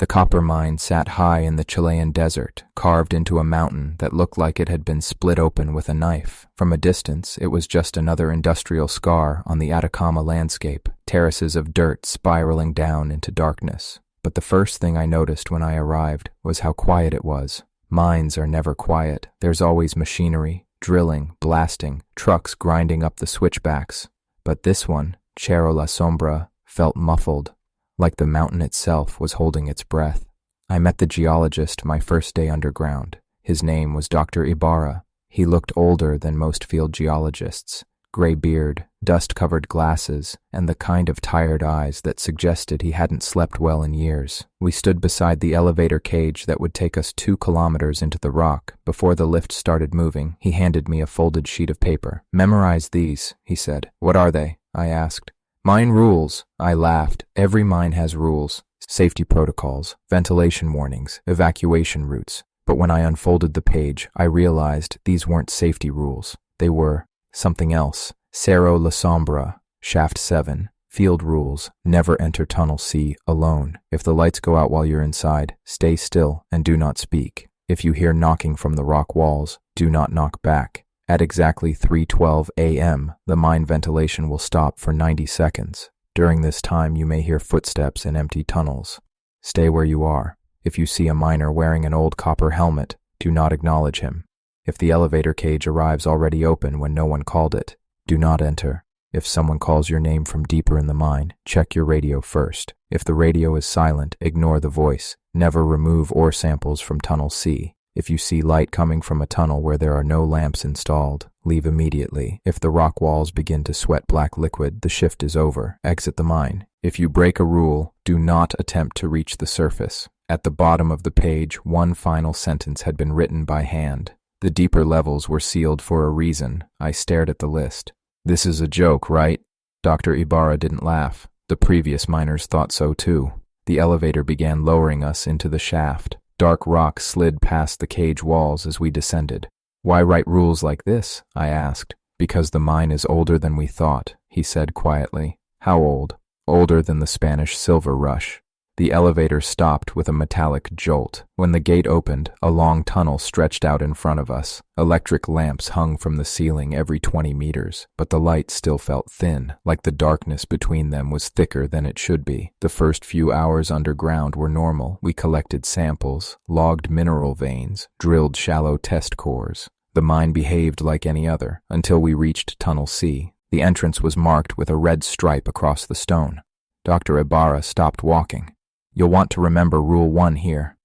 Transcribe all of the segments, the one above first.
The copper mine sat high in the Chilean desert, carved into a mountain that looked like it had been split open with a knife. From a distance, it was just another industrial scar on the Atacama landscape, terraces of dirt spiraling down into darkness. But the first thing I noticed when I arrived was how quiet it was. Mines are never quiet. There's always machinery, drilling, blasting, trucks grinding up the switchbacks. But this one, Cerro La Sombra, felt muffled, like the mountain itself was holding its breath. I met the geologist my first day underground. His name was Dr. Ibarra. He looked older than most field geologists. Gray beard, dust-covered glasses, and the kind of tired eyes that suggested he hadn't slept well in years. We stood beside the elevator cage that would take us 2 kilometers into the rock. Before the lift started moving, he handed me a folded sheet of paper. "Memorize these," he said. "What are they?" I asked. "Mine rules." I laughed. Every mine has rules. Safety protocols, ventilation warnings, evacuation routes. But when I unfolded the page, I realized these weren't safety rules. They were something else. Cerro La Sombra, Shaft 7, field rules, never enter Tunnel C alone. If the lights go out while you're inside, stay still and do not speak. If you hear knocking from the rock walls, do not knock back. At exactly 3:12 a.m., the mine ventilation will stop for 90 seconds. During this time, you may hear footsteps in empty tunnels. Stay where you are. If you see a miner wearing an old copper helmet, do not acknowledge him. If the elevator cage arrives already open when no one called it, do not enter. If someone calls your name from deeper in the mine, check your radio first. If the radio is silent, ignore the voice. Never remove ore samples from Tunnel C. If you see light coming from a tunnel where there are no lamps installed, leave immediately. If the rock walls begin to sweat black liquid, the shift is over. Exit the mine. If you break a rule, do not attempt to reach the surface. At the bottom of the page, one final sentence had been written by hand. The deeper levels were sealed for a reason. I stared at the list. "This is a joke, right?" Dr. Ibarra didn't laugh. The previous miners thought so too. The elevator began lowering us into the shaft. Dark rock slid past the cage walls as we descended. "Why write rules like this?" I asked. "Because the mine is older than we thought," he said quietly. "How old?" "Older than the Spanish Silver Rush." The elevator stopped with a metallic jolt. When the gate opened, a long tunnel stretched out in front of us. Electric lamps hung from the ceiling every 20 meters, but the light still felt thin, like the darkness between them was thicker than it should be. The first few hours underground were normal. We collected samples, logged mineral veins, drilled shallow test cores. The mine behaved like any other, until we reached Tunnel C. The entrance was marked with a red stripe across the stone. Dr. Ibarra stopped walking. "You'll want to remember Rule 1 here.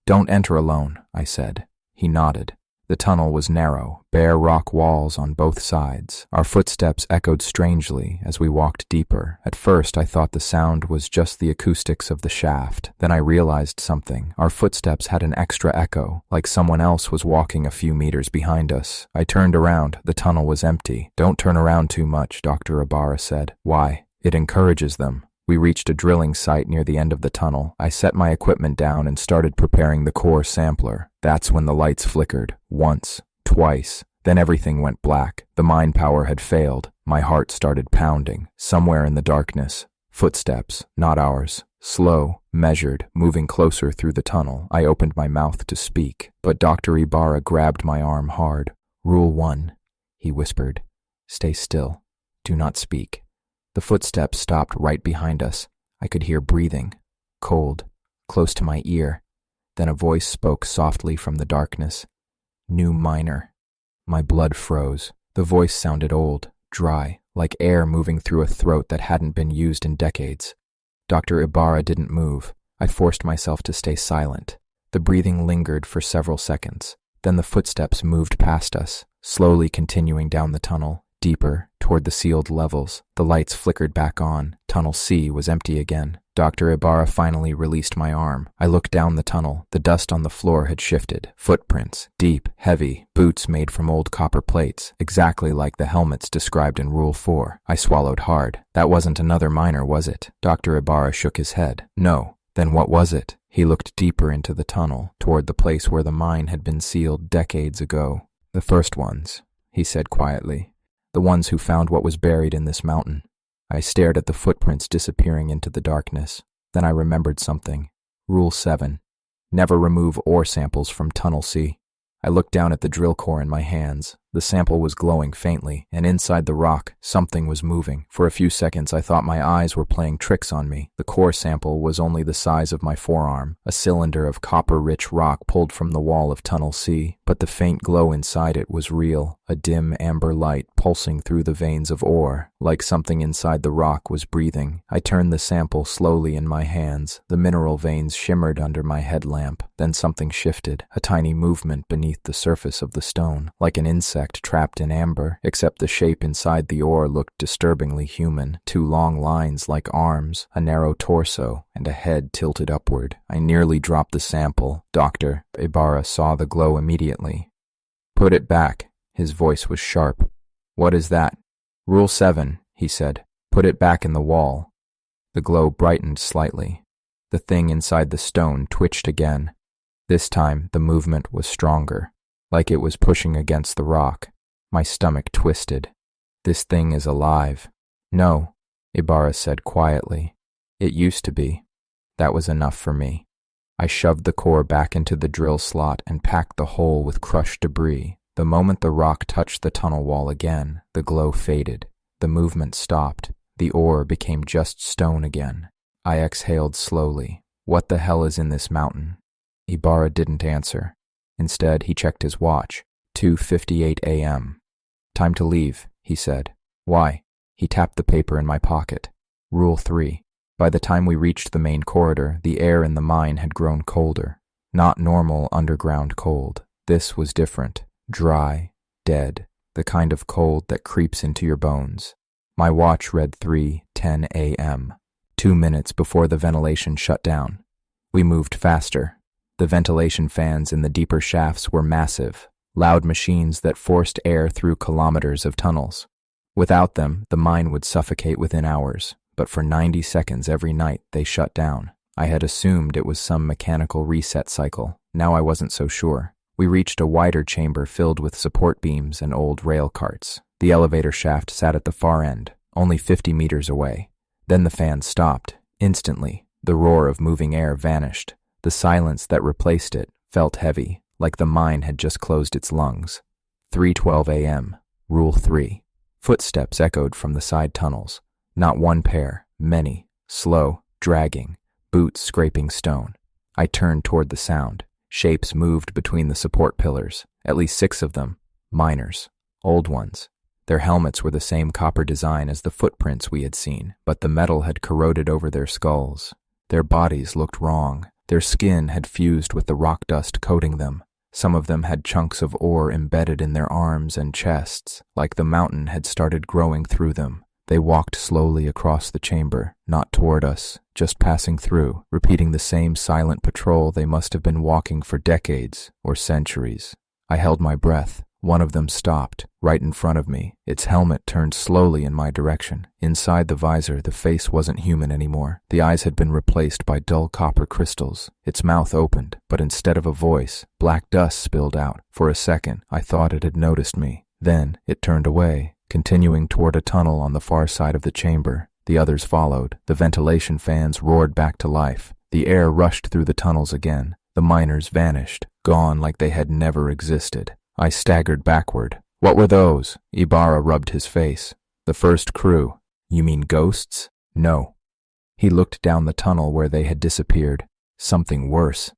Don't enter alone," I said. He nodded. The tunnel was narrow, bare rock walls on both sides. Our footsteps echoed strangely as we walked deeper. At first, I thought the sound was just the acoustics of the shaft. Then I realized something. Our footsteps had an extra echo, like someone else was walking a few meters behind us. I turned around. The tunnel was empty. "Don't turn around too much," Dr. Ibarra said. "Why?" "It encourages them." We reached a drilling site near the end of the tunnel. I set my equipment down and started preparing the core sampler. That's when the lights flickered. Once, twice. Then everything went black. The mine power had failed. My heart started pounding. Somewhere in the darkness. Footsteps, not ours. Slow, measured, moving closer through the tunnel. I opened my mouth to speak, but Dr. Ibarra grabbed my arm hard. "Rule 1, he whispered. "Stay still. Do not speak." The footsteps stopped right behind us. I could hear breathing, cold, close to my ear. Then a voice spoke softly from the darkness. "New miner." My blood froze. The voice sounded old, dry, like air moving through a throat that hadn't been used in decades. Dr. Ibarra didn't move. I forced myself to stay silent. The breathing lingered for several seconds. Then the footsteps moved past us, slowly continuing down the tunnel. Deeper, toward the sealed levels. The lights flickered back on. Tunnel C was empty again. Dr. Ibarra finally released my arm. I looked down the tunnel. The dust on the floor had shifted. Footprints, deep, heavy, boots made from old copper plates, exactly like the helmets described in Rule 4. I swallowed hard. That wasn't another miner, was it? Dr. Ibarra shook his head. No. Then what was it? He looked deeper into the tunnel, toward the place where the mine had been sealed decades ago. "The first ones," he said quietly. "The ones who found what was buried in this mountain." I stared at the footprints disappearing into the darkness. Then I remembered something. Rule 7. Never remove ore samples from Tunnel C. I looked down at the drill core in my hands. The sample was glowing faintly, and inside the rock, something was moving. For a few seconds, I thought my eyes were playing tricks on me. The core sample was only the size of my forearm, a cylinder of copper-rich rock pulled from the wall of Tunnel C, but the faint glow inside it was real, a dim amber light pulsing through the veins of ore, like something inside the rock was breathing. I turned the sample slowly in my hands. The mineral veins shimmered under my headlamp. Then something shifted, a tiny movement beneath the surface of the stone, like an insect trapped in amber, except the shape inside the ore looked disturbingly human. Two long lines like arms, a narrow torso, and a head tilted upward. I nearly dropped the sample. Dr. Ibarra saw the glow immediately. "Put it back." His voice was sharp. "What is that?" "Rule 7, he said. "Put it back in the wall." The glow brightened slightly. The thing inside the stone twitched again. This time, the movement was stronger, like it was pushing against the rock. My stomach twisted. "This thing is alive." "No," Ibarra said quietly. "It used to be." That was enough for me. I shoved the core back into the drill slot and packed the hole with crushed debris. The moment the rock touched the tunnel wall again, the glow faded. The movement stopped. The ore became just stone again. I exhaled slowly. What the hell is in this mountain? Ibarra didn't answer. Instead, he checked his watch. 2:58 a.m. "Time to leave," he said. "Why?" He tapped the paper in my pocket. Rule 3. By the time we reached the main corridor, the air in the mine had grown colder. Not normal underground cold. This was different. Dry, dead, the kind of cold that creeps into your bones. My watch read 3:10 a.m., 2 minutes before the ventilation shut down. We moved faster. The ventilation fans in the deeper shafts were massive, loud machines that forced air through kilometers of tunnels. Without them, the mine would suffocate within hours, but for 90 seconds every night they shut down. I had assumed it was some mechanical reset cycle. Now I wasn't so sure. We reached a wider chamber filled with support beams and old rail carts. The elevator shaft sat at the far end, only 50 meters away. Then the fans stopped. Instantly, the roar of moving air vanished. The silence that replaced it felt heavy, like the mine had just closed its lungs. 3:12 a.m. Rule 3. Footsteps echoed from the side tunnels. Not one pair, many, slow, dragging, boots scraping stone. I turned toward the sound. Shapes moved between the support pillars, at least 6 of them, miners, old ones. Their helmets were the same copper design as the footprints we had seen, but the metal had corroded over their skulls. Their bodies looked wrong. Their skin had fused with the rock dust coating them. Some of them had chunks of ore embedded in their arms and chests, like the mountain had started growing through them. They walked slowly across the chamber, not toward us, just passing through, repeating the same silent patrol they must have been walking for decades or centuries. I held my breath. One of them stopped, right in front of me. Its helmet turned slowly in my direction. Inside the visor, the face wasn't human anymore. The eyes had been replaced by dull copper crystals. Its mouth opened, but instead of a voice, black dust spilled out. For a second, I thought it had noticed me. Then, it turned away, continuing toward a tunnel on the far side of the chamber. The others followed. The ventilation fans roared back to life. The air rushed through the tunnels again. The miners vanished, gone like they had never existed. I staggered backward. "What were those?" Ibarra rubbed his face. "The first crew." "You mean ghosts?" "No." He looked down the tunnel where they had disappeared. "Something worse."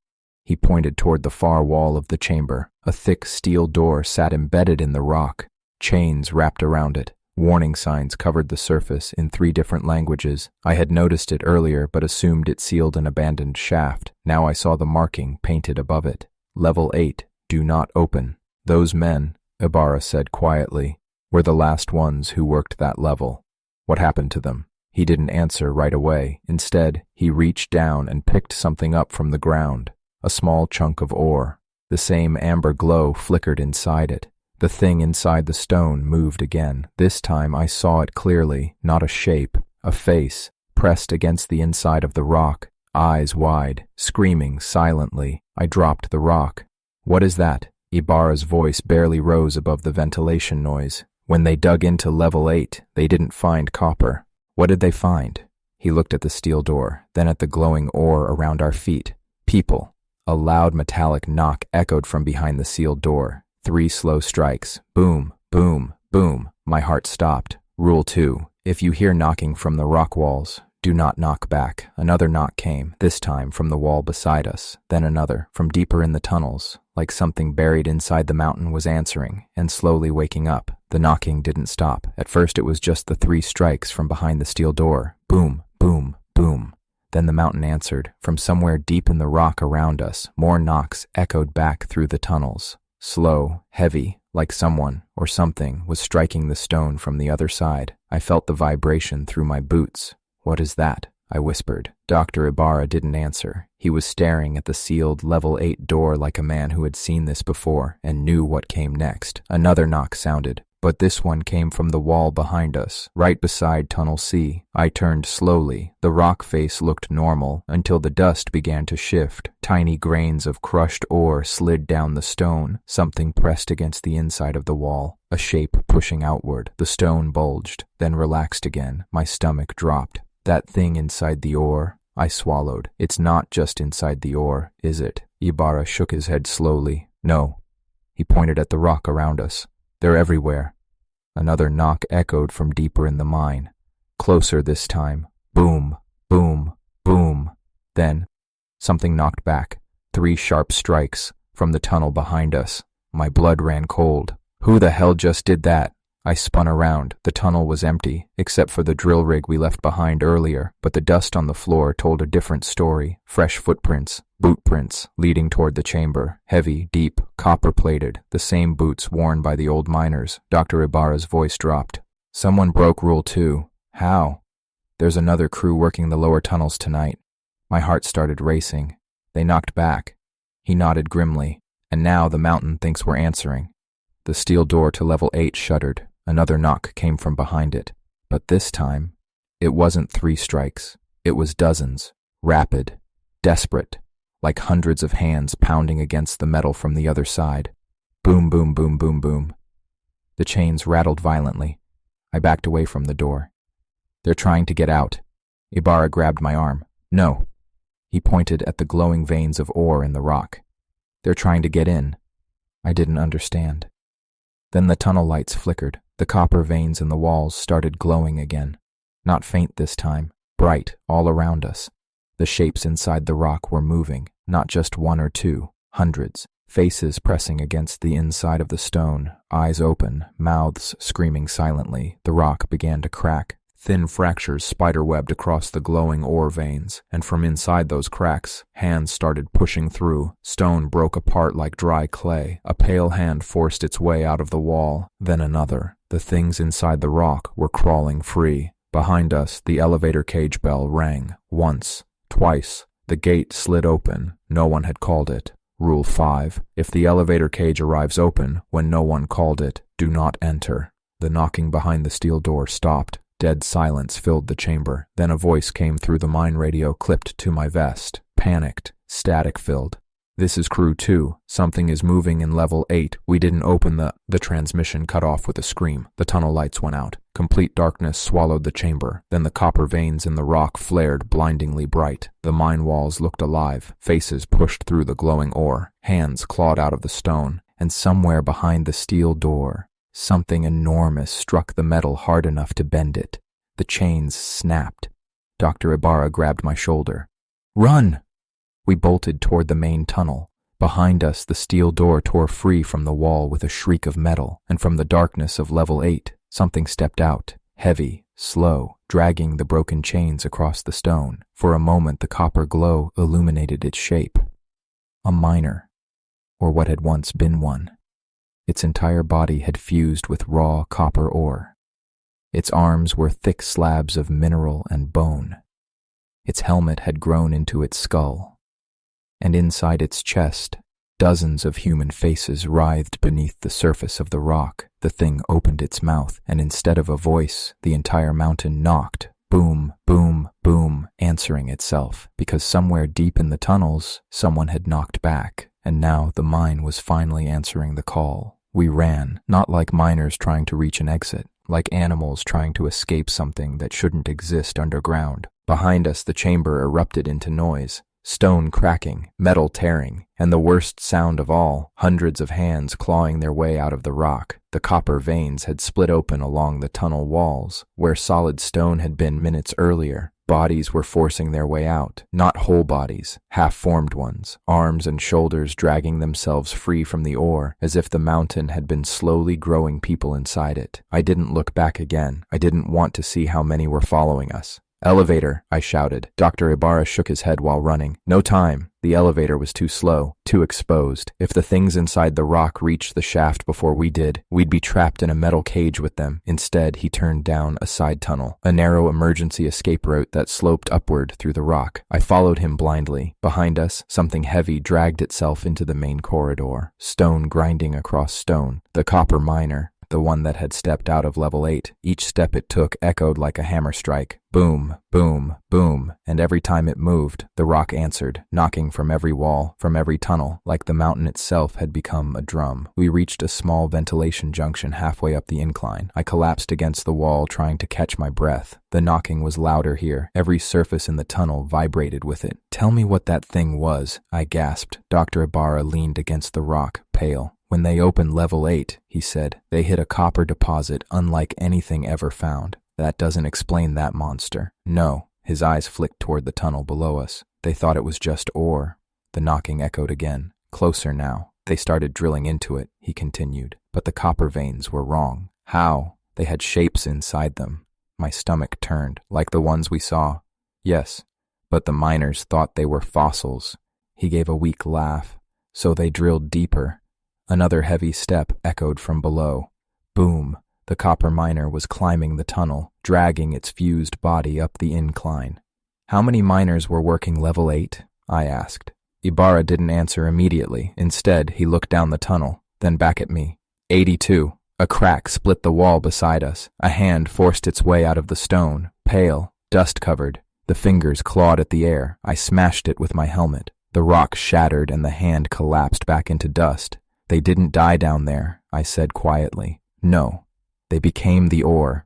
He pointed toward the far wall of the chamber. A thick steel door sat embedded in the rock. Chains wrapped around it. Warning signs covered the surface in 3 different languages. I had noticed it earlier but assumed it sealed an abandoned shaft. Now I saw the marking painted above it. Level 8, do not open. "Those men," Ibarra said quietly, "were the last ones who worked that level." "What happened to them?" He didn't answer right away. Instead, he reached down and picked something up from the ground. A small chunk of ore. The same amber glow flickered inside it. The thing inside the stone moved again. This time I saw it clearly, not a shape, a face, pressed against the inside of the rock, eyes wide, screaming silently. I dropped the rock. "What is that?" Ibarra's voice barely rose above the ventilation noise. "When they dug into level 8, they didn't find copper." "What did they find?" He looked at the steel door, then at the glowing ore around our feet. People. A loud metallic knock echoed from behind the sealed door. 3 slow strikes. Boom, boom, boom. My heart stopped. Rule 2. If you hear knocking from the rock walls, do not knock back. Another knock came, this time from the wall beside us, then another, from deeper in the tunnels, like something buried inside the mountain was answering and slowly waking up. The knocking didn't stop. At first it was just the 3 strikes from behind the steel door. Boom, boom, boom. Then the mountain answered. From somewhere deep in the rock around us, more knocks echoed back through the tunnels. Slow, heavy, like someone or something was striking the stone from the other side. I felt the vibration through my boots. "What is that?" I whispered. Dr. Ibarra didn't answer. He was staring at the sealed level 8 door like a man who had seen this before and knew what came next. Another knock sounded, but this one came from the wall behind us, right beside Tunnel C. I turned slowly. The rock face looked normal until the dust began to shift. Tiny grains of crushed ore slid down the stone. Something pressed against the inside of the wall, a shape pushing outward. The stone bulged, then relaxed again. My stomach dropped. That thing inside the ore, I swallowed. It's not just inside the ore, is it? Ibarra shook his head slowly. No. He pointed at the rock around us. They're everywhere. Another knock echoed from deeper in the mine. Closer this time. Boom, boom, boom. Then, something knocked back. 3 sharp strikes from the tunnel behind us. My blood ran cold. Who the hell just did that? I spun around. The tunnel was empty, except for the drill rig we left behind earlier, but the dust on the floor told a different story. Fresh footprints, boot prints, leading toward the chamber. Heavy, deep, copper-plated, the same boots worn by the old miners. Dr. Ibarra's voice dropped. "Someone broke Rule 2. How?" "There's another crew working the lower tunnels tonight." My heart started racing. "They knocked back." He nodded grimly. "And now the mountain thinks we're answering." The steel door to level 8 shuddered. Another knock came from behind it. But this time, it wasn't 3 strikes. It was dozens. Rapid. Desperate. Like hundreds of hands pounding against the metal from the other side. Boom, boom, boom, boom, boom. The chains rattled violently. I backed away from the door. "They're trying to get out." Ibarra grabbed my arm. "No." He pointed at the glowing veins of ore in the rock. "They're trying to get in." I didn't understand. Then the tunnel lights flickered. The copper veins in the walls started glowing again. Not faint this time, bright all around us. The shapes inside the rock were moving, not just 1 or 2, hundreds. Faces pressing against the inside of the stone, eyes open, mouths screaming silently. The rock began to crack. Thin fractures spiderwebbed across the glowing ore veins, and from inside those cracks, hands started pushing through. Stone broke apart like dry clay. A pale hand forced its way out of the wall, then another. The things inside the rock were crawling free. Behind us, the elevator cage bell rang. Once, twice. The gate slid open. No one had called it. Rule 5. If the elevator cage arrives open when no one called it, do not enter. The knocking behind the steel door stopped. Dead silence filled the chamber. Then a voice came through the mine radio clipped to my vest. Panicked, static-filled. "This is Crew 2. Something is moving in level 8. We didn't open the transmission cut off with a scream. The tunnel lights went out. Complete darkness swallowed the chamber. Then the copper veins in the rock flared blindingly bright. The mine walls looked alive. Faces pushed through the glowing ore. Hands clawed out of the stone. And somewhere behind the steel door, something enormous struck the metal hard enough to bend it. The chains snapped. Dr. Ibarra grabbed my shoulder. "Run!" We bolted toward the main tunnel. Behind us, the steel door tore free from the wall with a shriek of metal, and from the darkness of level 8, something stepped out, heavy, slow, dragging the broken chains across the stone. For a moment, the copper glow illuminated its shape. A miner, or what had once been one. Its entire body had fused with raw copper ore. Its arms were thick slabs of mineral and bone. Its helmet had grown into its skull. And inside its chest, dozens of human faces writhed beneath the surface of the rock. The thing opened its mouth, and instead of a voice, the entire mountain knocked. Boom, boom, boom, answering itself, because somewhere deep in the tunnels, someone had knocked back, and now the mine was finally answering the call. We ran, not like miners trying to reach an exit, like animals trying to escape something that shouldn't exist underground. Behind us, the chamber erupted into noise. stone cracking, metal tearing, and the worst sound of all, hundreds of hands clawing their way out of the rock. The copper veins had split open along the tunnel walls, where solid stone had been minutes earlier. Bodies were forcing their way out, not whole bodies, half-formed ones, arms and shoulders dragging themselves free from the ore, as if the mountain had been slowly growing people inside it. I didn't look back again. I didn't want to see how many were following us. "Elevator," I shouted. Dr. Ibarra shook his head while running. "No time." The elevator was too slow, too exposed. If the things inside the rock reached the shaft before we did, we'd be trapped in a metal cage with them. Instead, he turned down a side tunnel, a narrow emergency escape route that sloped upward through the rock. I followed him blindly. Behind us, something heavy dragged itself into the main corridor, stone grinding across stone. The copper miner, the one that had stepped out of level 8. Each step it took echoed like a hammer strike. Boom, boom, boom, and every time it moved, the rock answered, knocking from every wall, from every tunnel, like the mountain itself had become a drum. We reached a small ventilation junction halfway up the incline. I collapsed against the wall, trying to catch my breath. The knocking was louder here. Every surface in the tunnel vibrated with it. "Tell me what that thing was," I gasped. Dr. Ibarra leaned against the rock, pale. "When they opened level 8, he said, they hit a copper deposit unlike anything ever found. That doesn't explain that monster." "No." His eyes flicked toward the tunnel below us. "They thought it was just ore." The knocking echoed again, closer now. "They started drilling into it," he continued. "But the copper veins were wrong." "How?" "They had shapes inside them." My stomach turned. "Like the ones we saw?" "Yes, but the miners thought they were fossils." He gave a weak laugh. "So they drilled deeper." Another heavy step echoed from below. Boom! The copper miner was climbing the tunnel, dragging its fused body up the incline. "How many miners were working level 8? I asked. Ibarra didn't answer immediately. Instead, he looked down the tunnel, then back at me. 82. A crack split the wall beside us. A hand forced its way out of the stone, pale, dust-covered. The fingers clawed at the air. I smashed it with my helmet. The rock shattered and the hand collapsed back into dust. "They didn't die down there," I said quietly. "No. They became the ore."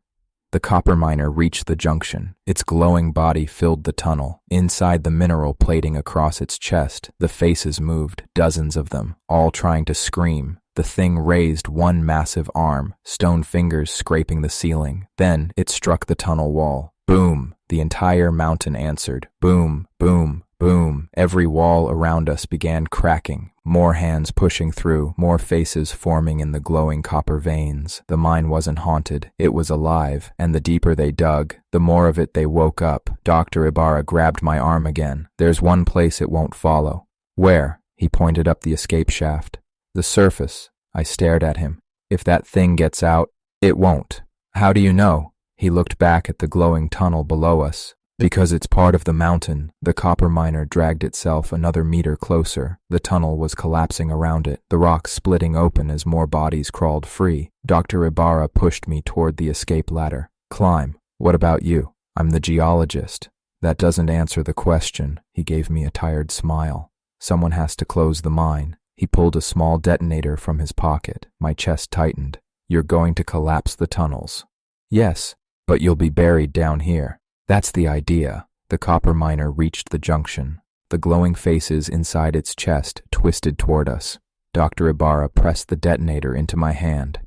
The copper miner reached the junction. Its glowing body filled the tunnel. Inside the mineral plating across its chest, the faces moved, dozens of them, all trying to scream. The thing raised one massive arm, stone fingers scraping the ceiling. Then it struck the tunnel wall. Boom! The entire mountain answered. Boom, boom, boom. Every wall around us began cracking. More hands pushing through, more faces forming in the glowing copper veins. The mine wasn't haunted, it was alive, and the deeper they dug, the more of it they woke up. Dr. Ibarra grabbed my arm again. "There's one place it won't follow." "Where?" He pointed up the escape shaft. "The surface." I stared at him. "If that thing gets out, it won't." "How do you know?" He looked back at the glowing tunnel below us. "Because it's part of the mountain." The copper miner dragged itself another meter closer. The tunnel was collapsing around it, the rock splitting open as more bodies crawled free. Dr. Ibarra pushed me toward the escape ladder. "Climb. What about you?" "I'm the geologist." "That doesn't answer the question." He gave me a tired smile. "Someone has to close the mine." He pulled a small detonator from his pocket. My chest tightened. "You're going to collapse the tunnels." "Yes, but you'll be buried down here." "That's the idea." The copper miner reached the junction. The glowing faces inside its chest twisted toward us. Dr. Ibarra pressed the detonator into my hand.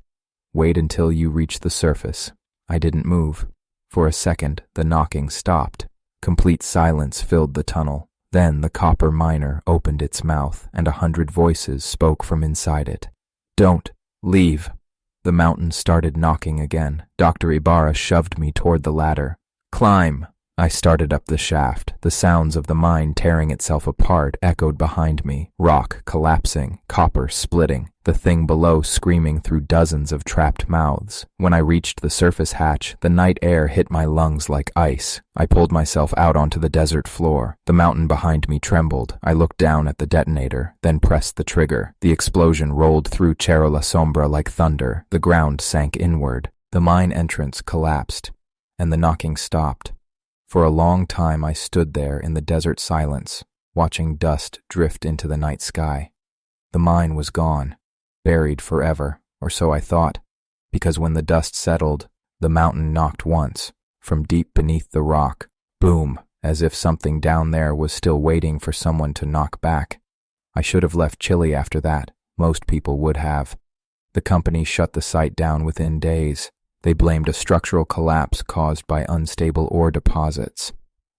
"Wait until you reach the surface." I didn't move. For a second, the knocking stopped. Complete silence filled the tunnel. Then the copper miner opened its mouth, and 100 voices spoke from inside it. "Don't leave." The mountain started knocking again. Dr. Ibarra shoved me toward the ladder. "Climb." I started up the shaft. The sounds of the mine tearing itself apart echoed behind me. Rock collapsing, copper splitting, the thing below screaming through dozens of trapped mouths. When I reached the surface hatch, the night air hit my lungs like ice. I pulled myself out onto the desert floor. The mountain behind me trembled. I looked down at the detonator, then pressed the trigger. The explosion rolled through Cerro La Sombra like thunder. The ground sank inward. The mine entrance collapsed, and the knocking stopped. For a long time I stood there in the desert silence, watching dust drift into the night sky. The mine was gone, buried forever, or so I thought, because when the dust settled, the mountain knocked once, from deep beneath the rock. Boom! as if something down there was still waiting for someone to knock back. I should have left Chile after that. Most people would have. The company shut the site down within days. They blamed a structural collapse caused by unstable ore deposits.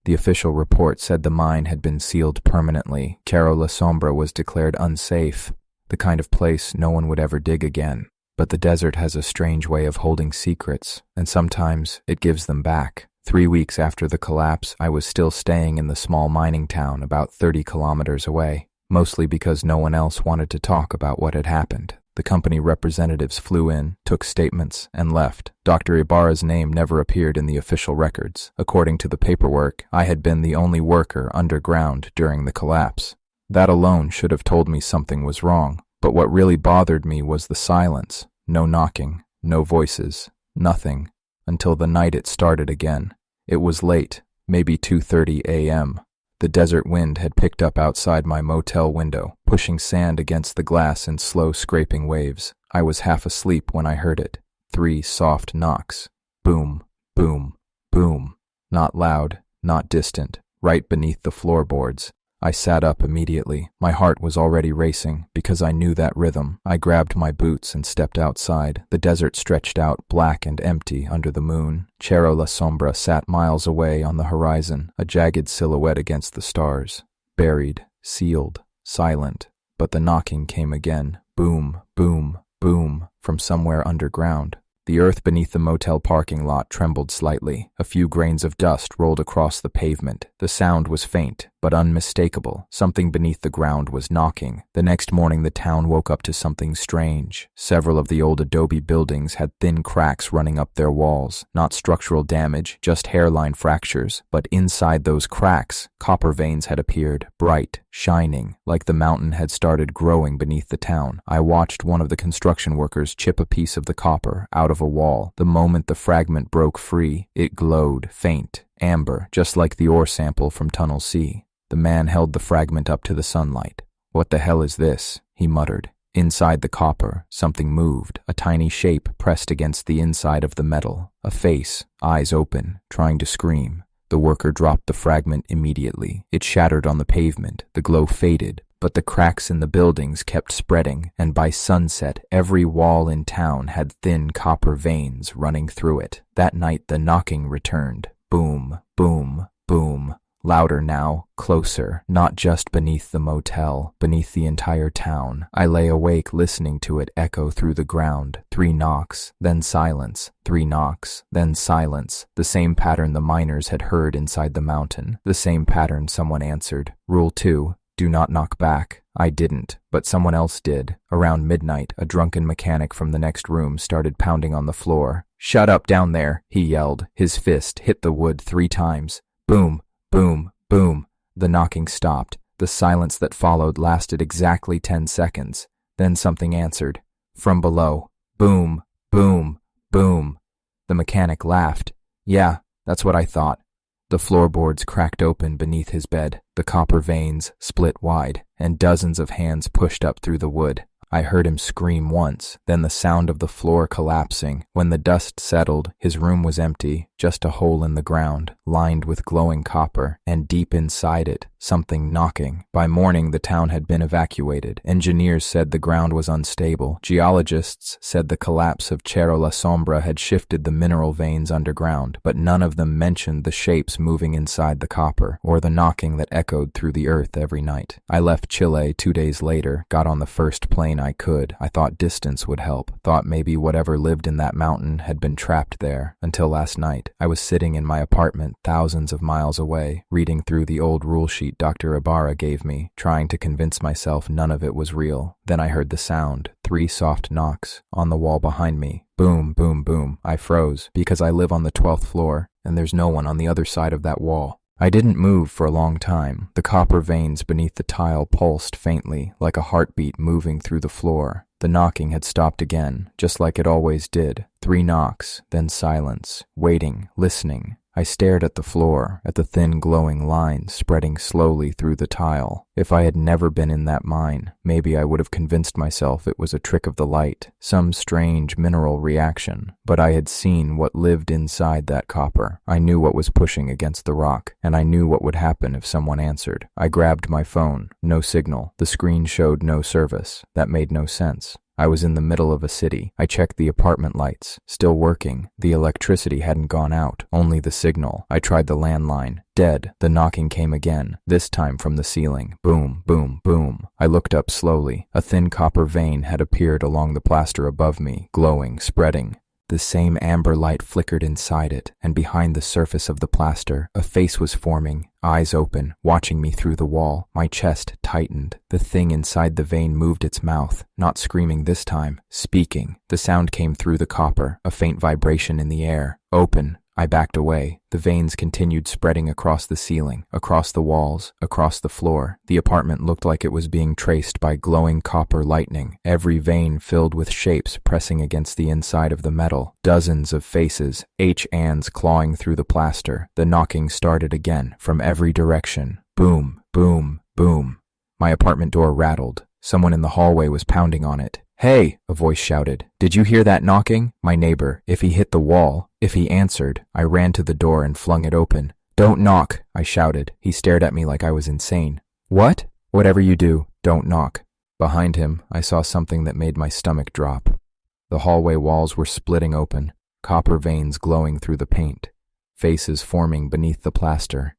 The official report said the mine had been sealed permanently. Cerro La Sombra was declared unsafe, the kind of place no one would ever dig again. But the desert has a strange way of holding secrets, and sometimes it gives them back. 3 weeks after the collapse, I was still staying in the small mining town about 30 kilometers away, mostly because no one else wanted to talk about what had happened. The company representatives flew in, took statements, and left. Dr. Ibarra's name never appeared in the official records. According to the paperwork, I had been the only worker underground during the collapse. That alone should have told me something was wrong, but what really bothered me was the silence. No knocking, no voices, nothing, until the night it started again. It was late, maybe 2:30 a.m. The desert wind had picked up outside my motel window, pushing sand against the glass in slow scraping waves. I was half asleep when I heard it. 3 soft knocks. Boom, boom, boom. Not loud, not distant, right beneath the floorboards. I sat up immediately. My heart was already racing because I knew that rhythm. I grabbed my boots and stepped outside. The desert stretched out black and empty under the moon. Cerro La Sombra sat miles away on the horizon, a jagged silhouette against the stars. Buried, sealed, silent. But the knocking came again. Boom, boom, boom, from somewhere underground. The earth beneath the motel parking lot trembled slightly. A few grains of dust rolled across the pavement. The sound was faint, but unmistakable. Something beneath the ground was knocking. The next morning the town woke up to something strange. Several of the old adobe buildings had thin cracks running up their walls. Not structural damage, just hairline fractures. But inside those cracks, copper veins had appeared, bright, shining, like the mountain had started growing beneath the town. I watched one of the construction workers chip a piece of the copper out of a wall. The moment the fragment broke free, it glowed, faint, amber, just like the ore sample from Tunnel C. The man held the fragment up to the sunlight. "What the hell is this?" he muttered. Inside the copper, something moved, a tiny shape pressed against the inside of the metal. A face, eyes open, trying to scream. The worker dropped the fragment immediately. It shattered on the pavement. The glow faded, but the cracks in the buildings kept spreading, and by sunset, every wall in town had thin copper veins running through it. That night, the knocking returned. Boom, boom, boom. Louder now, closer, not just beneath the motel, beneath the entire town. I lay awake listening to it echo through the ground. 3 knocks, then silence. 3 knocks, then silence. The same pattern the miners had heard inside the mountain. The same pattern someone answered. Rule 2, do not knock back. I didn't, but someone else did. Around midnight, a drunken mechanic from the next room started pounding on the floor. "Shut up down there," he yelled. His fist hit the wood 3 times. Boom. Boom, boom. The knocking stopped. The silence that followed lasted exactly 10 seconds. Then something answered. From below. Boom, boom, boom. The mechanic laughed. "Yeah, that's what I thought." The floorboards cracked open beneath his bed. The copper veins split wide, and dozens of hands pushed up through the wood. I heard him scream once, then the sound of the floor collapsing. When the dust settled, his room was empty, just a hole in the ground, lined with glowing copper, and deep inside it, something knocking. By morning, the town had been evacuated. Engineers said the ground was unstable. Geologists said the collapse of Cerro La Sombra had shifted the mineral veins underground, but none of them mentioned the shapes moving inside the copper, or the knocking that echoed through the earth every night. I left Chile 2 days later, got on the first plane I could. I thought distance would help, thought maybe whatever lived in that mountain had been trapped there. Until last night, I was sitting in my apartment thousands of miles away, reading through the old rule sheet Dr. Ibarra gave me, trying to convince myself none of it was real. Then I heard the sound, 3 soft knocks, on the wall behind me. Boom, boom, boom. I froze, because I live on the 12th floor, and there's no one on the other side of that wall. I didn't move for a long time. The copper veins beneath the tile pulsed faintly, like a heartbeat moving through the floor. The knocking had stopped again, just like it always did. 3 knocks, then silence, waiting, listening. I stared at the floor, at the thin glowing lines spreading slowly through the tile. If I had never been in that mine, maybe I would have convinced myself it was a trick of the light, some strange mineral reaction. But I had seen what lived inside that copper. I knew what was pushing against the rock, and I knew what would happen if someone answered. I grabbed my phone. No signal. The screen showed no service. That made no sense. I was in the middle of a city. I checked the apartment lights. Still working. The electricity hadn't gone out, only the signal. I tried the landline. Dead. The knocking came again, this time from the ceiling. Boom, boom, boom. I looked up slowly. A thin copper vein had appeared along the plaster above me, glowing, spreading. The same amber light flickered inside it, and behind the surface of the plaster, a face was forming, eyes open, watching me through the wall. My chest tightened. The thing inside the vein moved its mouth, not screaming this time, speaking. The sound came through the copper, a faint vibration in the air. Open. I backed away. The veins continued spreading across the ceiling, across the walls, across the floor. The apartment looked like it was being traced by glowing copper lightning, every vein filled with shapes pressing against the inside of the metal. Dozens of faces, hands clawing through the plaster. The knocking started again, from every direction. Boom, boom, boom. My apartment door rattled. Someone in the hallway was pounding on it. "Hey," a voice shouted. "Did you hear that knocking?" My neighbor. If he hit the wall, if he answered. I ran to the door and flung it open. "Don't knock," I shouted. He stared at me like I was insane. "What?" "Whatever you do, don't knock." Behind him, I saw something that made my stomach drop. The hallway walls were splitting open, copper veins glowing through the paint, faces forming beneath the plaster.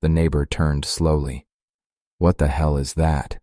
The neighbor turned slowly. "What the hell is that?"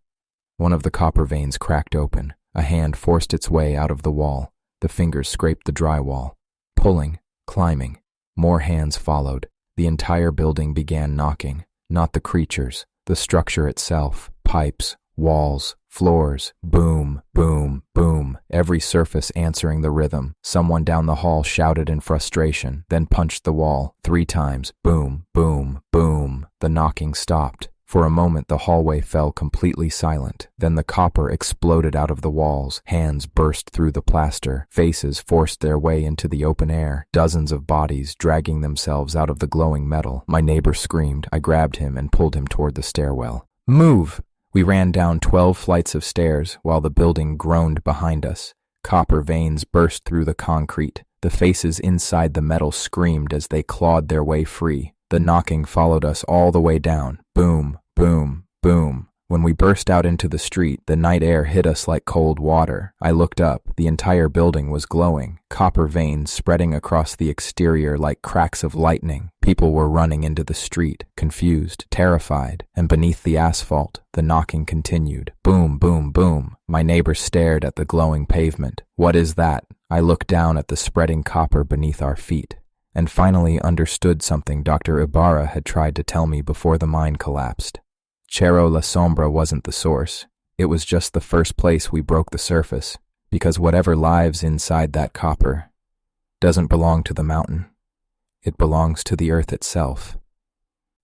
One of the copper veins cracked open. A hand forced its way out of the wall. The fingers scraped the drywall. Pulling, climbing. More hands followed. The entire building began knocking. Not the creatures, the structure itself. Pipes, walls, floors. Boom, boom, boom. Every surface answering the rhythm. Someone down the hall shouted in frustration, then punched the wall 3 times. Boom, boom, boom. The knocking stopped. For a moment the hallway fell completely silent. Then the copper exploded out of the walls. Hands burst through the plaster. Faces forced their way into the open air. Dozens of bodies dragging themselves out of the glowing metal. My neighbor screamed. I grabbed him and pulled him toward the stairwell. "Move!" We ran down 12 flights of stairs while the building groaned behind us. Copper veins burst through the concrete. The faces inside the metal screamed as they clawed their way free. The knocking followed us all the way down. Boom, boom, boom. When we burst out into the street, the night air hit us like cold water. I looked up. The entire building was glowing, copper veins spreading across the exterior like cracks of lightning. People were running into the street, confused, terrified, and beneath the asphalt, the knocking continued. Boom, boom, boom. My neighbor stared at the glowing pavement. "What is that?" I looked down at the spreading copper beneath our feet, and finally understood something Dr. Ibarra had tried to tell me before the mine collapsed. Cerro La Sombra wasn't the source. It was just the first place we broke the surface, because whatever lives inside that copper doesn't belong to the mountain. It belongs to the earth itself.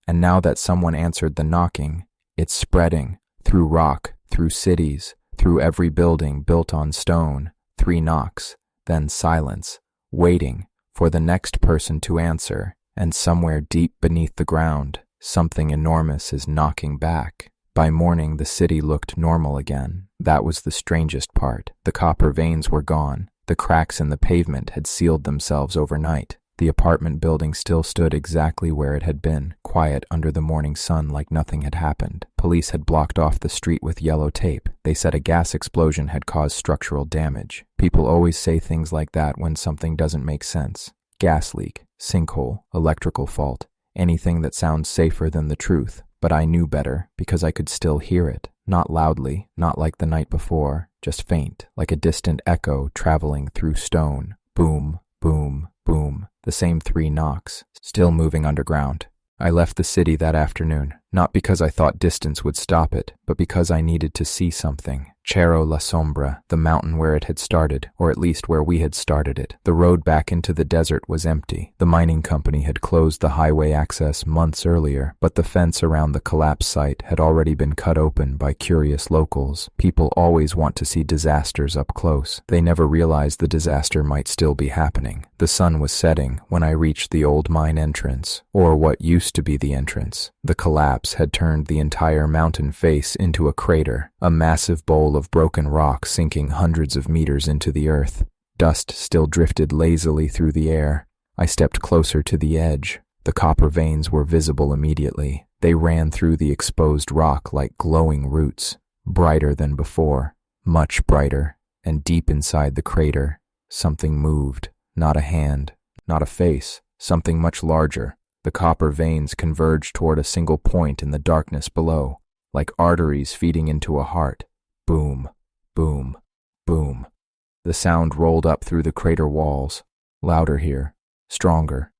And now that someone answered the knocking, it's spreading through rock, through cities, through every building built on stone. 3 knocks, then silence, waiting for the next person to answer, and somewhere deep beneath the ground, something enormous is knocking back. By morning, the city looked normal again. That was the strangest part. The copper veins were gone. The cracks in the pavement had sealed themselves overnight. The apartment building still stood exactly where it had been, quiet under the morning sun like nothing had happened. Police had blocked off the street with yellow tape. They said a gas explosion had caused structural damage. People always say things like that when something doesn't make sense. Gas leak, sinkhole, electrical fault, anything that sounds safer than the truth. But I knew better because I could still hear it. Not loudly, not like the night before, just faint, like a distant echo traveling through stone. Boom, boom, boom. The same 3 knocks, still moving underground. I left the city that afternoon. Not because I thought distance would stop it, but because I needed to see something. Cerro La Sombra, the mountain where it had started, or at least where we had started it. The road back into the desert was empty. The mining company had closed the highway access months earlier, but the fence around the collapse site had already been cut open by curious locals. People always want to see disasters up close. They never realize the disaster might still be happening. The sun was setting when I reached the old mine entrance, or what used to be the entrance. The collapse had turned the entire mountain face into a crater, a massive bowl of broken rock sinking hundreds of meters into the earth. Dust still drifted lazily through the air. I stepped closer to the edge. The copper veins were visible immediately. They ran through the exposed rock like glowing roots, brighter than before, much brighter, and deep inside the crater, something moved. Not a hand, not a face, something much larger. The copper veins converged toward a single point in the darkness below, like arteries feeding into a heart. Boom, boom, boom. The sound rolled up through the crater walls. Louder here, stronger.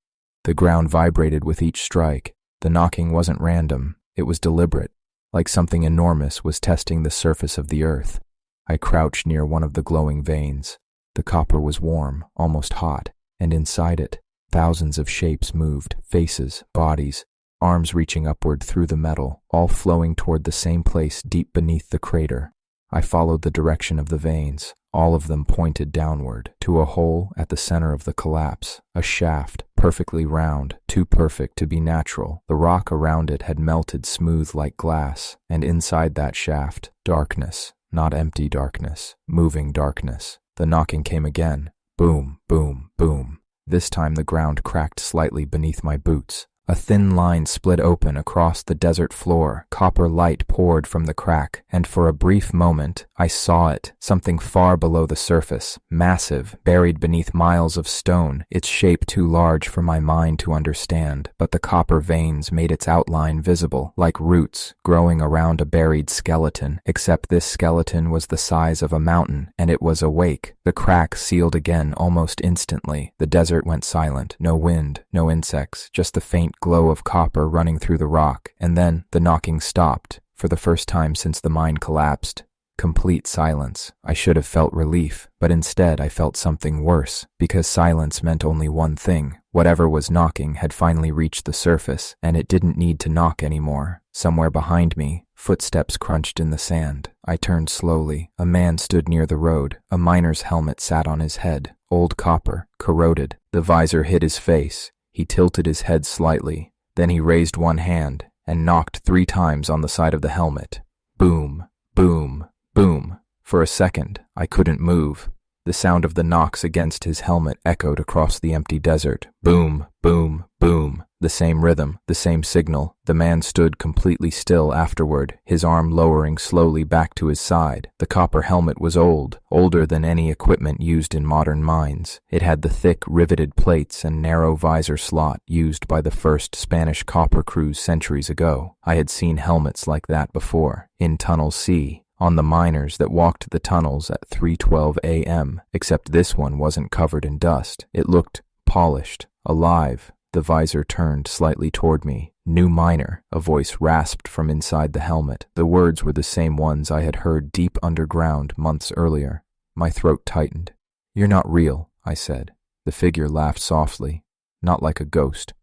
The ground vibrated with each strike. The knocking wasn't random, it was deliberate, like something enormous was testing the surface of the earth. I crouched near one of the glowing veins. The copper was warm, almost hot, and inside it, thousands of shapes moved, faces, bodies, arms reaching upward through the metal, all flowing toward the same place deep beneath the crater. I followed the direction of the veins. All of them pointed downward, to a hole at the center of the collapse, a shaft, perfectly round, too perfect to be natural. The rock around it had melted smooth like glass, and inside that shaft, darkness, not empty darkness, moving darkness. The knocking came again. Boom, boom, boom. This time the ground cracked slightly beneath my boots. A thin line split open across the desert floor. Copper light poured from the crack, and for a brief moment, I saw it, something far below the surface, massive, buried beneath miles of stone, its shape too large for my mind to understand, but the copper veins made its outline visible, like roots, growing around a buried skeleton, except this skeleton was the size of a mountain, and it was awake. The crack sealed again almost instantly. The desert went silent, no wind, no insects, just the faint glow of copper running through the rock, and then the knocking stopped, for the first time since the mine collapsed. Complete silence. I should have felt relief, but instead I felt something worse, because silence meant only one thing. Whatever was knocking had finally reached the surface, and it didn't need to knock anymore. Somewhere behind me, footsteps crunched in the sand. I turned slowly. A man stood near the road. A miner's helmet sat on his head. Old copper, corroded. The visor hid his face. He tilted his head slightly. Then he raised one hand and knocked 3 times on the side of the helmet. Boom, boom, boom. For a second, I couldn't move. The sound of the knocks against his helmet echoed across the empty desert. Boom, boom, boom. The same rhythm, the same signal. The man stood completely still afterward, his arm lowering slowly back to his side. The copper helmet was old, older than any equipment used in modern mines. It had the thick, riveted plates and narrow visor slot used by the first Spanish copper crews centuries ago. I had seen helmets like that before, in Tunnel C, on the miners that walked the tunnels at 3:12 a.m., except this one wasn't covered in dust. It looked polished, alive. The visor turned slightly toward me. "New miner," a voice rasped from inside the helmet. The words were the same ones I had heard deep underground months earlier. My throat tightened. "You're not real," I said. The figure laughed softly, not like a ghost,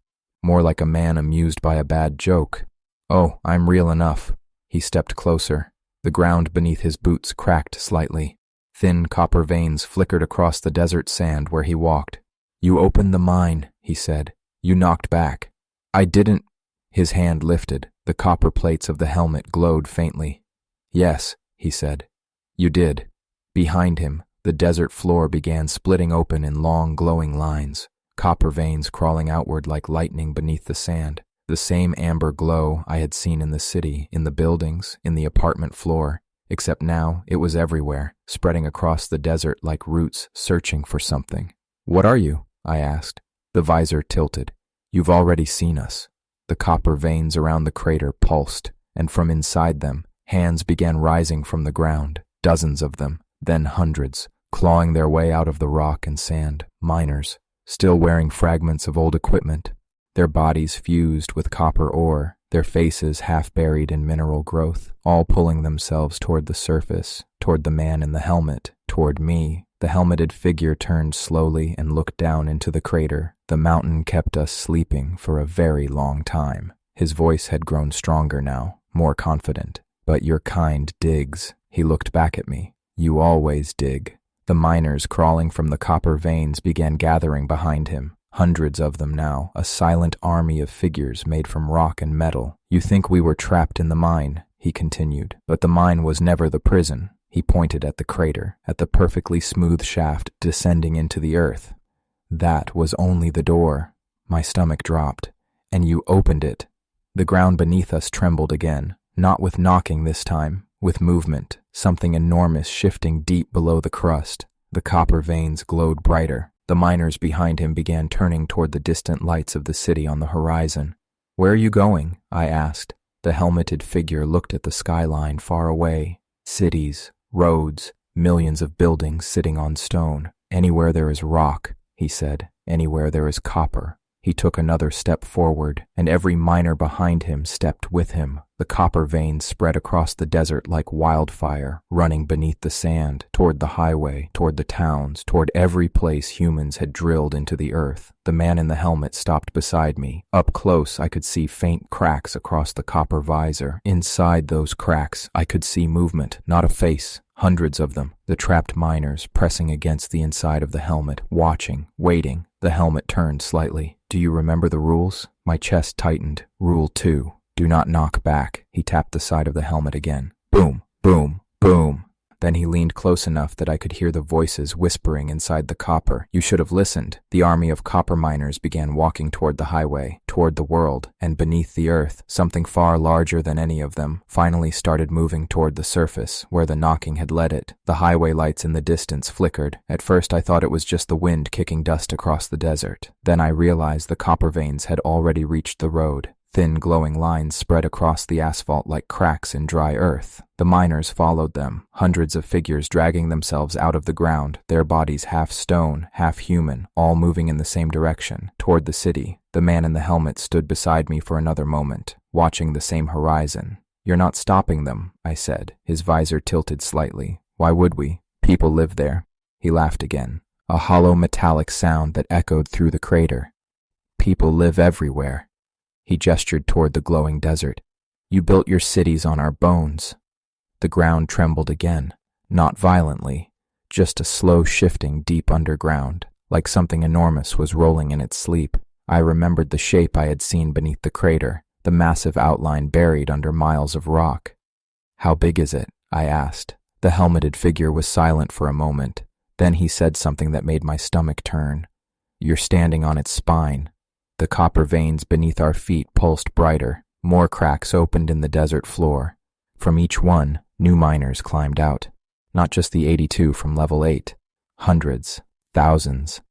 more like a man amused by a bad joke. "Oh, I'm real enough." He stepped closer. The ground beneath his boots cracked slightly. Thin copper veins flickered across the desert sand where he walked. "You opened the mine," he said. "You knocked back." "I didn't." His hand lifted. The copper plates of the helmet glowed faintly. "Yes," he said. "You did." Behind him, the desert floor began splitting open in long glowing lines, copper veins crawling outward like lightning beneath the sand. The same amber glow I had seen in the city, in the buildings, in the apartment floor, except now it was everywhere, spreading across the desert like roots searching for something. "What are you?" I asked. The visor tilted. "You've already seen us." The copper veins around the crater pulsed, and from inside them, hands began rising from the ground, dozens of them, then hundreds, clawing their way out of the rock and sand, miners, still wearing fragments of old equipment. their bodies fused with copper ore, their faces half buried in mineral growth, all pulling themselves toward the surface, toward the man in the helmet, toward me. The helmeted figure turned slowly and looked down into the crater. The mountain kept us sleeping for a very long time. His voice had grown stronger now, more confident. But your kind digs. He looked back at me. You always dig. The miners crawling from the copper veins began gathering behind him. Hundreds of them now, a silent army of figures made from rock and metal. You think we were trapped in the mine, he continued, but the mine was never the prison. He pointed at the crater, at the perfectly smooth shaft descending into the earth. That was only the door. My stomach dropped. And you opened it. The ground beneath us trembled again, not with knocking this time, with movement, something enormous shifting deep below the crust. The copper veins glowed brighter. The miners behind him began turning toward the distant lights of the city on the horizon. Where are you going? I asked. The helmeted figure looked at the skyline far away. Cities, roads, millions of buildings sitting on stone. Anywhere there is rock, he said. Anywhere there is copper. He took another step forward, and every miner behind him stepped with him. The copper veins spread across the desert like wildfire, running beneath the sand, toward the highway, toward the towns, toward every place humans had drilled into the earth. The man in the helmet stopped beside me. Up close, I could see faint cracks across the copper visor. Inside those cracks, I could see movement, not a face. Hundreds of them, the trapped miners pressing against the inside of the helmet, watching, waiting. The helmet turned slightly. Do you remember the rules? My chest tightened. Rule 2. Do not knock back. He tapped the side of the helmet again. Boom, boom, boom. Then he leaned close enough that I could hear the voices whispering inside the copper. You should have listened. The army of copper miners began walking toward the highway, toward the world, and beneath the earth, something far larger than any of them finally started moving toward the surface, where the knocking had led it. The highway lights in the distance flickered. At first I thought it was just the wind kicking dust across the desert. Then I realized the copper veins had already reached the road. Thin glowing lines spread across the asphalt like cracks in dry earth. The miners followed them, hundreds of figures dragging themselves out of the ground, their bodies half stone, half human, all moving in the same direction, toward the city. The man in the helmet stood beside me for another moment, watching the same horizon. You're not stopping them, I said, his visor tilted slightly. Why would we? People live there. He laughed again, a hollow metallic sound that echoed through the crater. People live everywhere. He gestured toward the glowing desert. You built your cities on our bones. The ground trembled again, not violently, just a slow shifting deep underground, like something enormous was rolling in its sleep. I remembered the shape I had seen beneath the crater, the massive outline buried under miles of rock. How big is it? I asked. The helmeted figure was silent for a moment. Then he said something that made my stomach turn. You're standing on its spine. The copper veins beneath our feet pulsed brighter. More cracks opened in the desert floor. From each one, new miners climbed out. Not just the 82 from level 8. Hundreds, thousands.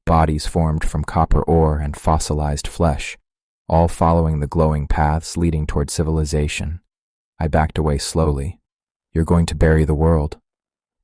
Bodies formed from copper ore and fossilized flesh, all following the glowing paths leading toward civilization. I backed away slowly. You're going to bury the world.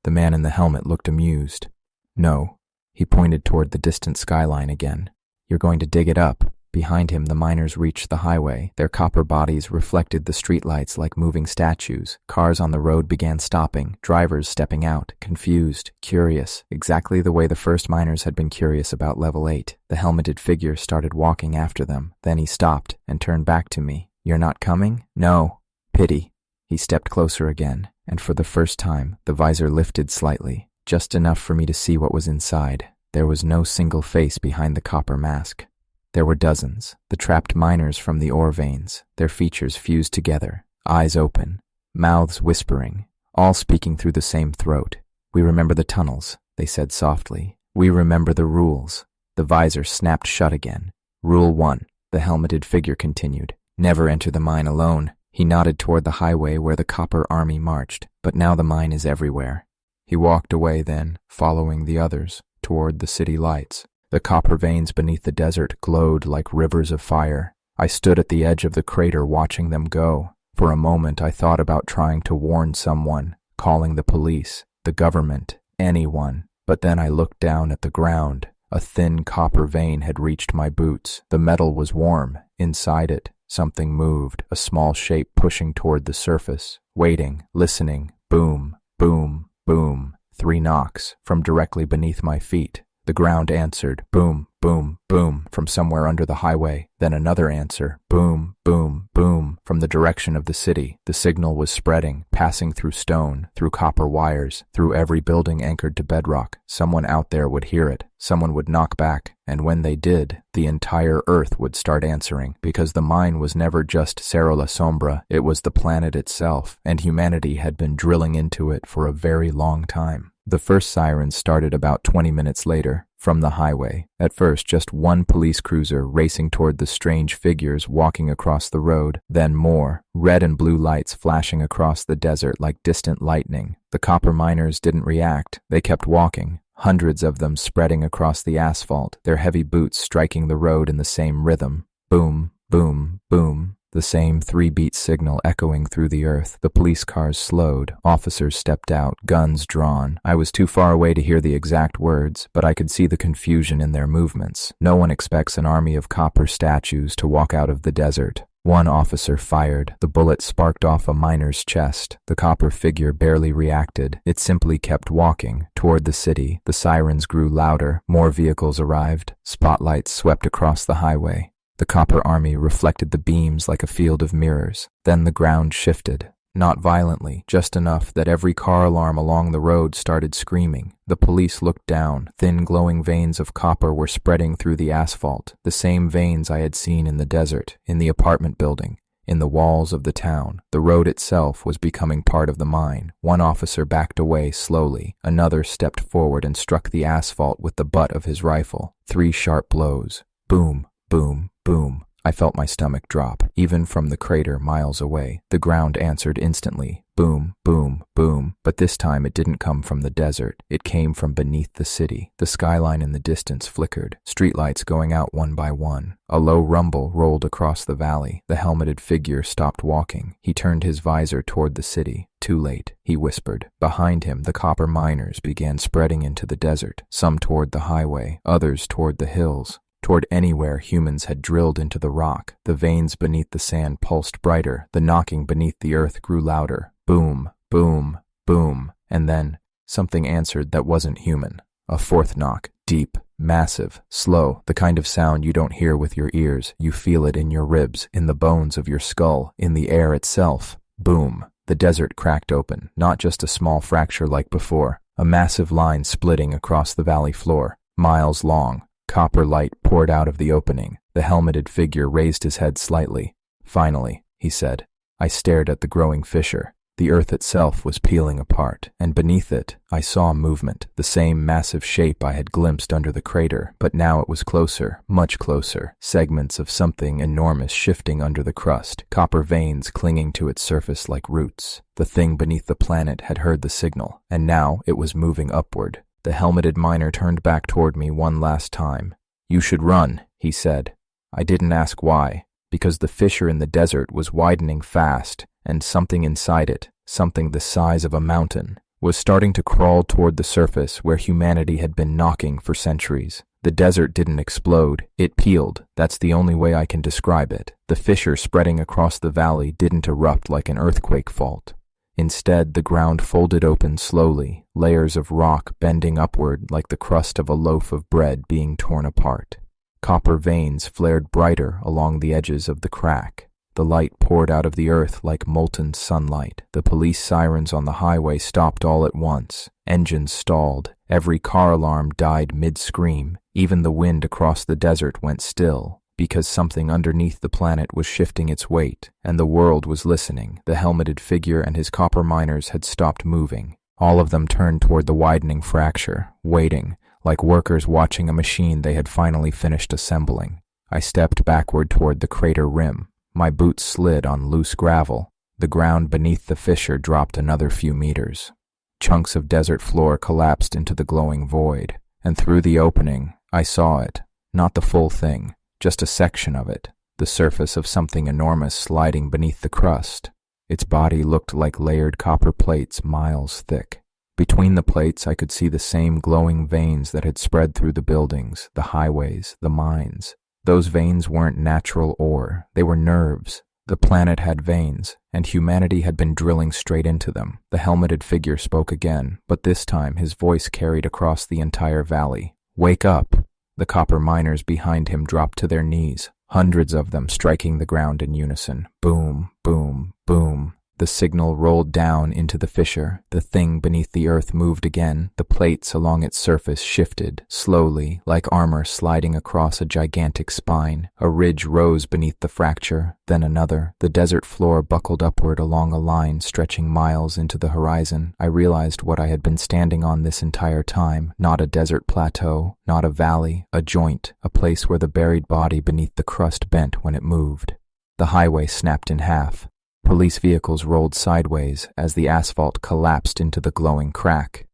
The man in the helmet looked amused. No. He pointed toward the distant skyline again. You're going to dig it up. Behind him, the miners reached the highway. Their copper bodies reflected the streetlights like moving statues. Cars on the road began stopping, drivers stepping out, confused, curious, exactly the way the first miners had been curious about level 8. The helmeted figure started walking after them. Then he stopped and turned back to me. You're not coming? No. Pity. He stepped closer again, and for the first time, the visor lifted slightly, just enough for me to see what was inside. There was no single face behind the copper mask. There were dozens, the trapped miners from the ore veins, their features fused together, eyes open, mouths whispering, all speaking through the same throat. We remember the tunnels, they said softly. We remember the rules. The visor snapped shut again. Rule 1, the helmeted figure continued. Never enter the mine alone. He nodded toward the highway where the copper army marched, but now the mine is everywhere. He walked away then, following the others, toward the city lights. The copper veins beneath the desert glowed like rivers of fire. I stood at the edge of the crater watching them go. For a moment I thought about trying to warn someone, calling the police, the government, anyone. But then I looked down at the ground. A thin copper vein had reached my boots. The metal was warm. Inside it, something moved, a small shape pushing toward the surface. Waiting, listening. Boom, boom, boom. 3 knocks from directly beneath my feet. The ground answered. Boom, boom, boom from somewhere under the highway. Then another answer. Boom, boom, boom from the direction of the city. The signal was spreading, passing through stone, through copper wires, through every building anchored to bedrock. Someone out there would hear it. Someone would knock back. And when they did, the entire Earth would start answering, because the mine was never just Cerro La Sombra, it was the planet itself, and humanity had been drilling into it for a very long time. The first sirens started about 20 minutes later, from the highway. At first, just one police cruiser racing toward the strange figures walking across the road, then more, red and blue lights flashing across the desert like distant lightning. The copper miners didn't react, they kept walking. Hundreds of them spreading across the asphalt, their heavy boots striking the road in the same rhythm. Boom, boom, boom. The same 3-beat signal echoing through the earth. The police cars slowed. Officers stepped out, guns drawn. I was too far away to hear the exact words, but I could see the confusion in their movements. No one expects an army of copper statues to walk out of the desert. One officer fired. The bullet sparked off a miner's chest. The copper figure barely reacted. It simply kept walking toward the city. The sirens grew louder. More vehicles arrived. Spotlights swept across the highway. The copper army reflected the beams like a field of mirrors. Then the ground shifted. Not violently, just enough that every car alarm along the road started screaming. The police looked down. Thin glowing veins of copper were spreading through the asphalt, the same veins I had seen in the desert, in the apartment building, in the walls of the town. The road itself was becoming part of the mine. One officer backed away slowly. Another stepped forward and struck the asphalt with the butt of his rifle. 3 sharp blows. Boom, boom, boom. I felt my stomach drop, even from the crater miles away. The ground answered instantly. Boom, boom, boom. But this time it didn't come from the desert. It came from beneath the city. The skyline in the distance flickered, streetlights going out one by one. A low rumble rolled across the valley. The helmeted figure stopped walking. He turned his visor toward the city. Too late, he whispered. Behind him, the copper miners began spreading into the desert, some toward the highway, others toward the hills. Toward anywhere humans had drilled into the rock. The veins beneath the sand pulsed brighter. The knocking beneath the earth grew louder. Boom, boom, boom. And then something answered that wasn't human. A 4th knock. Deep, massive, slow. The kind of sound you don't hear with your ears. You feel it in your ribs, in the bones of your skull, in the air itself. Boom. The desert cracked open. Not just a small fracture like before. A massive line splitting across the valley floor. Miles long. Copper light poured out of the opening. The helmeted figure raised his head slightly. Finally, he said. I stared at the growing fissure. The earth itself was peeling apart, and beneath it, I saw movement, the same massive shape I had glimpsed under the crater, but now it was closer, much closer, segments of something enormous shifting under the crust, copper veins clinging to its surface like roots. The thing beneath the planet had heard the signal, and now it was moving upward. The helmeted miner turned back toward me one last time. You should run, he said. I didn't ask why, because the fissure in the desert was widening fast, and something inside it, something the size of a mountain, was starting to crawl toward the surface where humanity had been knocking for centuries. The desert didn't explode, it peeled. That's the only way I can describe it. The fissure spreading across the valley didn't erupt like an earthquake fault. Instead, the ground folded open slowly, layers of rock bending upward like the crust of a loaf of bread being torn apart. Copper veins flared brighter along the edges of the crack. The light poured out of the earth like molten sunlight. The police sirens on the highway stopped all at once. Engines stalled. Every car alarm died mid-scream. Even the wind across the desert went still, because something underneath the planet was shifting its weight, and the world was listening. The helmeted figure and his copper miners had stopped moving. All of them turned toward the widening fracture, waiting, like workers watching a machine they had finally finished assembling. I stepped backward toward the crater rim. My boots slid on loose gravel. The ground beneath the fissure dropped another few meters. Chunks of desert floor collapsed into the glowing void, and through the opening, I saw it, not the full thing, just a section of it, the surface of something enormous sliding beneath the crust. Its body looked like layered copper plates miles thick. Between the plates, I could see the same glowing veins that had spread through the buildings, the highways, the mines. Those veins weren't natural ore, they were nerves. The planet had veins, and humanity had been drilling straight into them. The helmeted figure spoke again, but this time his voice carried across the entire valley. "Wake up!" The copper miners behind him dropped to their knees, hundreds of them striking the ground in unison. Boom, boom, boom. The signal rolled down into the fissure. The thing beneath the earth moved again. The plates along its surface shifted, slowly, like armor sliding across a gigantic spine. A ridge rose beneath the fracture, then another. The desert floor buckled upward along a line stretching miles into the horizon. I realized what I had been standing on this entire time. Not a desert plateau, not a valley, a joint, a place where the buried body beneath the crust bent when it moved. The highway snapped in half. Police vehicles rolled sideways as the asphalt collapsed into the glowing crack.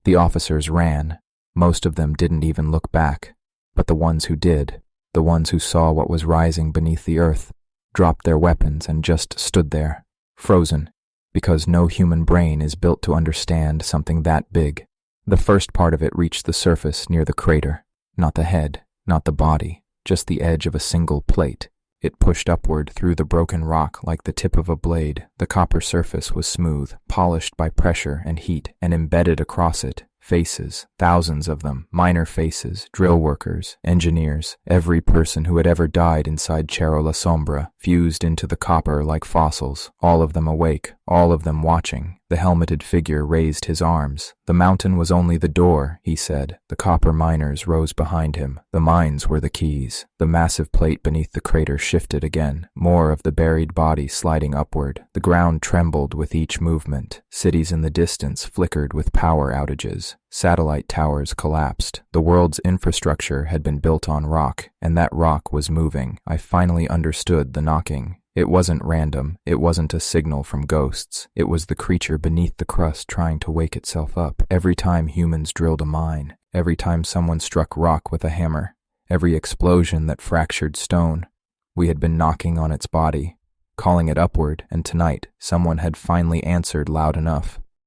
The officers ran. Most of them didn't even look back. But the ones who did, the ones who saw what was rising beneath the earth, dropped their weapons and just stood there, frozen, because no human brain is built to understand something that big. The first part of it reached the surface near the crater. Not the head, not the body, just the edge of a single plate. It pushed upward through the broken rock like the tip of a blade. The copper surface was smooth, polished by pressure and heat, and embedded across it, faces, thousands of them, miner faces, drill workers, engineers, every person who had ever died inside Cerro La Sombra, fused into the copper like fossils, all of them awake, all of them watching. The helmeted figure raised his arms. "The mountain was only the door," he said. The copper miners rose behind him. The mines were the keys. The massive plate beneath the crater shifted again, more of the buried body sliding upward. The ground trembled with each movement. Cities in the distance flickered with power outages. Satellite towers collapsed. The world's infrastructure had been built on rock, and that rock was moving. I finally understood the knocking. It wasn't random. It wasn't a signal from ghosts. It was the creature beneath the crust trying to wake itself up. Every time humans drilled a mine, every time someone struck rock with a hammer, every explosion that fractured stone, we had been knocking on its body, calling it upward, and tonight someone had finally answered loud enough.